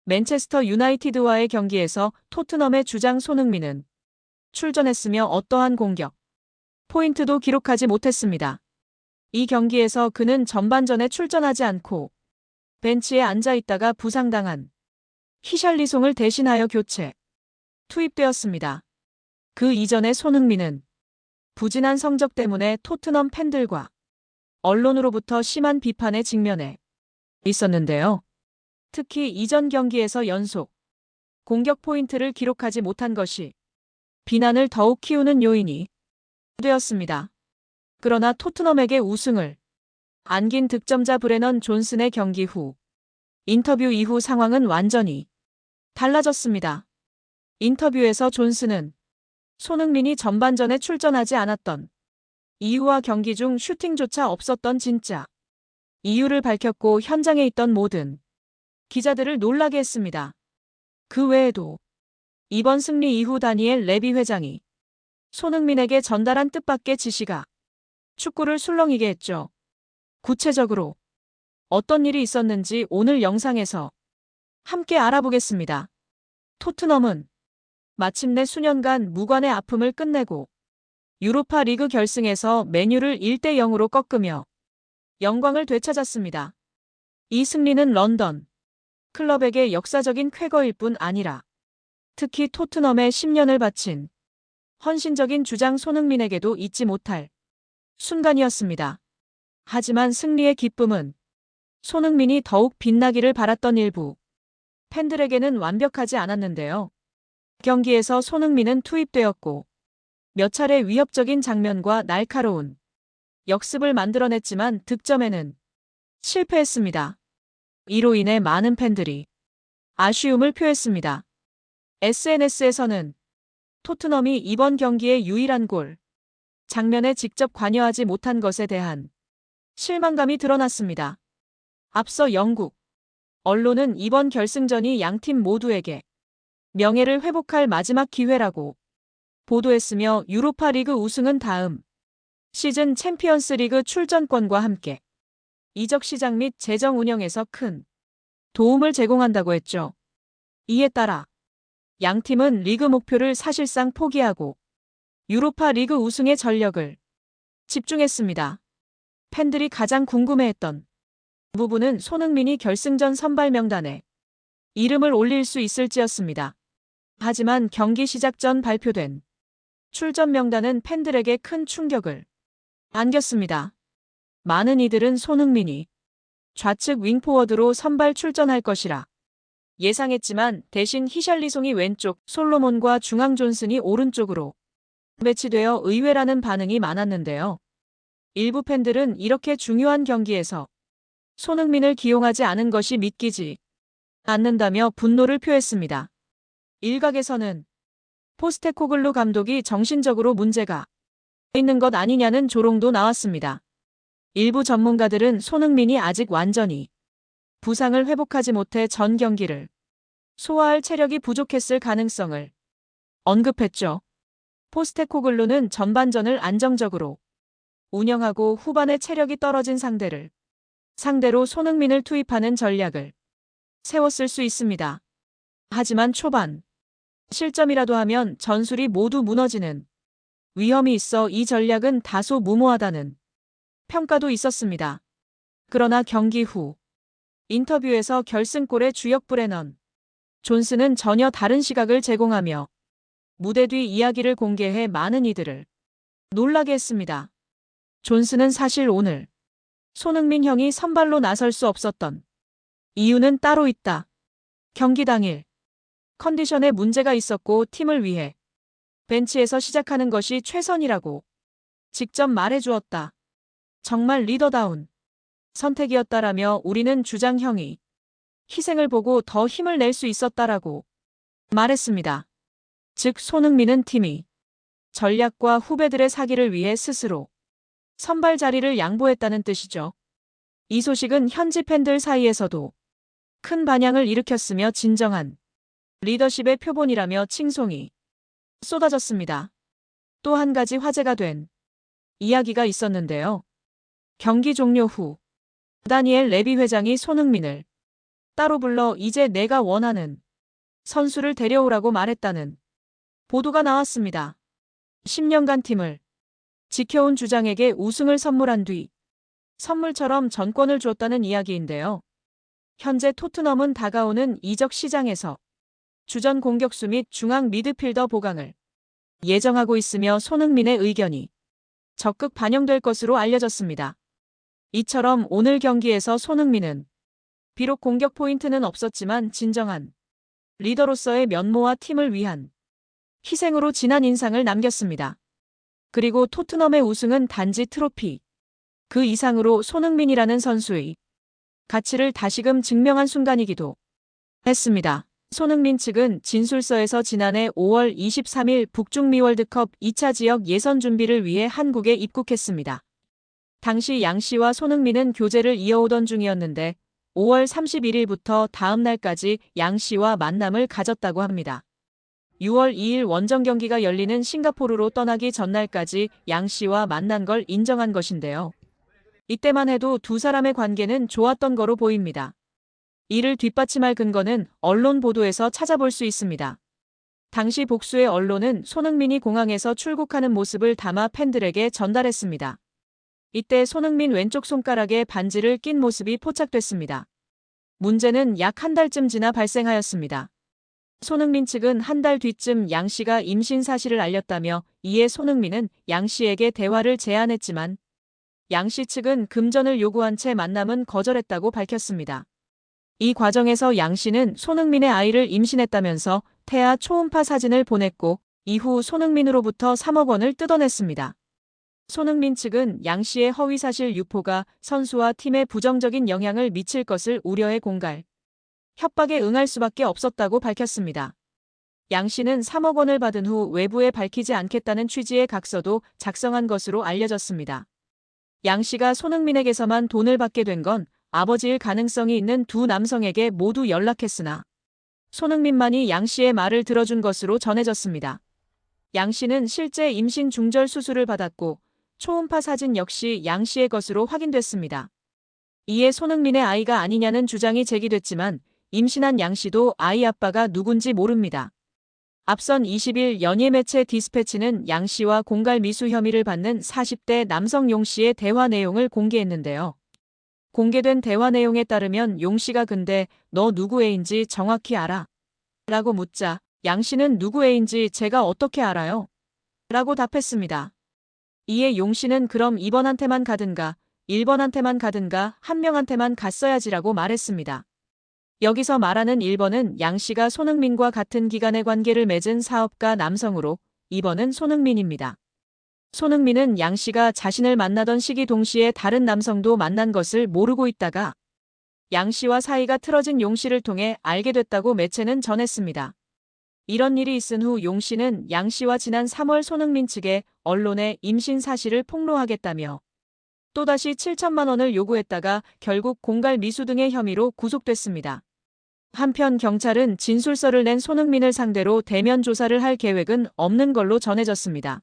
맨체스터 유나이티드와의 경기에서 토트넘의 주장 손흥민은 출전했으며 어떠한 공격, 포인트도 기록하지 못했습니다. 이 경기에서 그는 전반전에 출전하지 않고 벤치에 앉아 있다가 부상당한 히샬리송을 대신하여 교체, 투입되었습니다. 그 이전에 손흥민은 부진한 성적 때문에 토트넘 팬들과 언론으로부터 심한 비판에 직면해 있었는데요. 특히 이전 경기에서 연속 공격 포인트를 기록하지 못한 것이 비난을 더욱 키우는 요인이 되었습니다. 그러나 토트넘에게 우승을 안긴 득점자 브레넌 존슨의 경기 후 인터뷰 이후 상황은 완전히 달라졌습니다. 인터뷰에서 존슨은 손흥민이 전반전에 출전하지 않았던 이유와 경기 중 슈팅조차 없었던 진짜 이유를 밝혔고 현장에 있던 모든 기자들을 놀라게 했습니다. 그 외에도 이번 승리 이후 다니엘 레비 회장이 손흥민에게 전달한 뜻밖의 지시가 축구를 술렁이게 했죠. 구체적으로 어떤 일이 있었는지 오늘 영상에서 함께 알아보겠습니다. 토트넘은 마침내 수년간 무관의 아픔을 끝내고 유로파 리그 결승에서 맨유를 1대0으로 꺾으며 영광을 되찾았습니다. 이 승리는 런던 클럽에게 역사적인 쾌거일 뿐 아니라 특히 토트넘에 10년을 바친 헌신적인 주장 손흥민에게도 잊지 못할 순간이었습니다. 하지만 승리의 기쁨은 손흥민이 더욱 빛나기를 바랐던 일부 팬들에게는 완벽하지 않았는데요. 경기에서 손흥민은 투입되었고 몇 차례 위협적인 장면과 날카로운 역습을 만들어냈지만 득점에는 실패했습니다. 이로 인해 많은 팬들이 아쉬움을 표했습니다. SNS에서는 토트넘이 이번 경기의 유일한 골 장면에 직접 관여하지 못한 것에 대한 실망감이 드러났습니다. 앞서 영국 언론은 이번 결승전이 양팀 모두에게 명예를 회복할 마지막 기회라고 보도했으며 유로파 리그 우승은 다음 시즌 챔피언스 리그 출전권과 함께 이적 시장 및 재정 운영에서 큰 도움을 제공한다고 했죠. 이에 따라 양팀은 리그 목표를 사실상 포기하고 유로파 리그 우승의 전력을 집중했습니다. 팬들이 가장 궁금해했던 부분은 손흥민이 결승전 선발 명단에 이름을 올릴 수 있을지였습니다. 하지만 경기 시작 전 발표된 출전 명단은 팬들에게 큰 충격을 안겼습니다. 많은 이들은 손흥민이 좌측 윙포워드로 선발 출전할 것이라 예상했지만 대신 히샬리송이 왼쪽, 솔로몬과 중앙 존슨이 오른쪽으로 배치되어 의외라는 반응이 많았는데요. 일부 팬들은 이렇게 중요한 경기에서 손흥민을 기용하지 않은 것이 믿기지 않는다며 분노를 표했습니다. 일각에서는 포스테코글루 감독이 정신적으로 문제가 있는 것 아니냐는 조롱도 나왔습니다. 일부 전문가들은 손흥민이 아직 완전히 부상을 회복하지 못해 전 경기를 소화할 체력이 부족했을 가능성을 언급했죠. 포스테코글루는 전반전을 안정적으로 운영하고 후반에 체력이 떨어진 상대로 손흥민을 투입하는 전략을 세웠을 수 있습니다. 하지만 초반 실점이라도 하면 전술이 모두 무너지는 위험이 있어 이 전략은 다소 무모하다는 평가도 있었습니다. 그러나 경기 후 인터뷰에서 결승골의 주역 브레넌 존슨은 전혀 다른 시각을 제공하며 무대 뒤 이야기를 공개해 많은 이들을 놀라게 했습니다. 존슨은 사실 오늘 손흥민 형이 선발로 나설 수 없었던 이유는 따로 있다. 경기 당일 컨디션에 문제가 있었고 팀을 위해 벤치에서 시작하는 것이 최선이라고 직접 말해주었다. 정말 리더다운 선택이었다라며 우리는 주장 형이 희생을 보고 더 힘을 낼 수 있었다라고 말했습니다. 즉 손흥민은 팀이 전략과 후배들의 사기를 위해 스스로 선발 자리를 양보했다는 뜻이죠. 이 소식은 현지 팬들 사이에서도 큰 반향을 일으켰으며 진정한 리더십의 표본이라며 칭송이 쏟아졌습니다. 또 한 가지 화제가 된 이야기가 있었는데요. 경기 종료 후 다니엘 레비 회장이 손흥민을 따로 불러 이제 내가 원하는 선수를 데려오라고 말했다는 보도가 나왔습니다. 10년간 팀을 지켜온 주장에게 우승을 선물한 뒤 선물처럼 전권을 줬다는 이야기인데요. 현재 토트넘은 다가오는 이적 시장에서 주전 공격수 및 중앙 미드필더 보강을 예정하고 있으며 손흥민의 의견이 적극 반영될 것으로 알려졌습니다. 이처럼 오늘 경기에서 손흥민은 비록 공격 포인트는 없었지만 진정한 리더로서의 면모와 팀을 위한 희생으로 진한 인상을 남겼습니다. 그리고 토트넘의 우승은 단지 트로피 그 이상으로 손흥민이라는 선수의 가치를 다시금 증명한 순간이기도 했습니다. 손흥민 측은 진술서에서 지난해 5월 23일 북중미 월드컵 2차 지역 예선 준비를 위해 한국에 입국했습니다. 당시 양 씨와 손흥민은 교제를 이어오던 중이었는데 5월 31일부터 다음 날까지 양 씨와 만남을 가졌다고 합니다. 6월 2일 원정 경기가 열리는 싱가포르로 떠나기 전날까지 양 씨와 만난 걸 인정한 것인데요. 이때만 해도 두 사람의 관계는 좋았던 거로 보입니다. 이를 뒷받침할 근거는 언론 보도에서 찾아볼 수 있습니다. 당시 복수의 언론은 손흥민이 공항에서 출국하는 모습을 담아 팬들에게 전달했습니다. 이때 손흥민 왼쪽 손가락에 반지를 낀 모습이 포착됐습니다. 문제는 약 한 달쯤 지나 발생하였습니다. 손흥민 측은 한 달 뒤쯤 양 씨가 임신 사실을 알렸다며 이에 손흥민은 양 씨에게 대화를 제안했지만 양 씨 측은 금전을 요구한 채 만남은 거절했다고 밝혔습니다. 이 과정에서 양 씨는 손흥민의 아이를 임신했다면서 태아 초음파 사진을 보냈고 이후 손흥민으로부터 3억 원을 뜯어냈습니다. 손흥민 측은 양 씨의 허위사실 유포가 선수와 팀에 부정적인 영향을 미칠 것을 우려해 공갈 협박에 응할 수밖에 없었다고 밝혔습니다. 양 씨는 3억 원을 받은 후 외부에 밝히지 않겠다는 취지의 각서도 작성한 것으로 알려졌습니다. 양 씨가 손흥민에게서만 돈을 받게 된 건 아버지일 가능성이 있는 두 남성에게 모두 연락했으나 손흥민만이 양 씨의 말을 들어준 것으로 전해졌습니다. 양 씨는 실제 임신 중절 수술을 받았고 초음파 사진 역시 양 씨의 것으로 확인됐습니다. 이에 손흥민의 아이가 아니냐는 주장이 제기됐지만 임신한 양 씨도 아이 아빠가 누군지 모릅니다. 앞선 20일 연예 매체 디스패치는 양 씨와 공갈 미수 혐의를 받는 40대 남성 용 씨의 대화 내용을 공개했는데요. 공개된 대화 내용에 따르면 용 씨가 근데 너 누구 애인지 정확히 알아? 라고 묻자 양 씨는 누구 애인지 제가 어떻게 알아요? 라고 답했습니다. 이에 용 씨는 그럼 2번한테만 가든가 1번한테만 가든가 한 명한테만 갔어야지라고 말했습니다. 여기서 말하는 1번은 양 씨가 손흥민과 같은 기간의 관계를 맺은 사업가 남성으로 2번은 손흥민입니다. 손흥민은 양 씨가 자신을 만나던 시기 동시에 다른 남성도 만난 것을 모르고 있다가 양 씨와 사이가 틀어진 용 씨를 통해 알게 됐다고 매체는 전했습니다. 이런 일이 있은 후 용 씨는 양 씨와 지난 3월 손흥민 측에 언론에 임신 사실을 폭로하겠다며 또다시 7천만 원을 요구했다가 결국 공갈 미수 등의 혐의로 구속됐습니다. 한편 경찰은 진술서를 낸 손흥민을 상대로 대면 조사를 할 계획은 없는 걸로 전해졌습니다.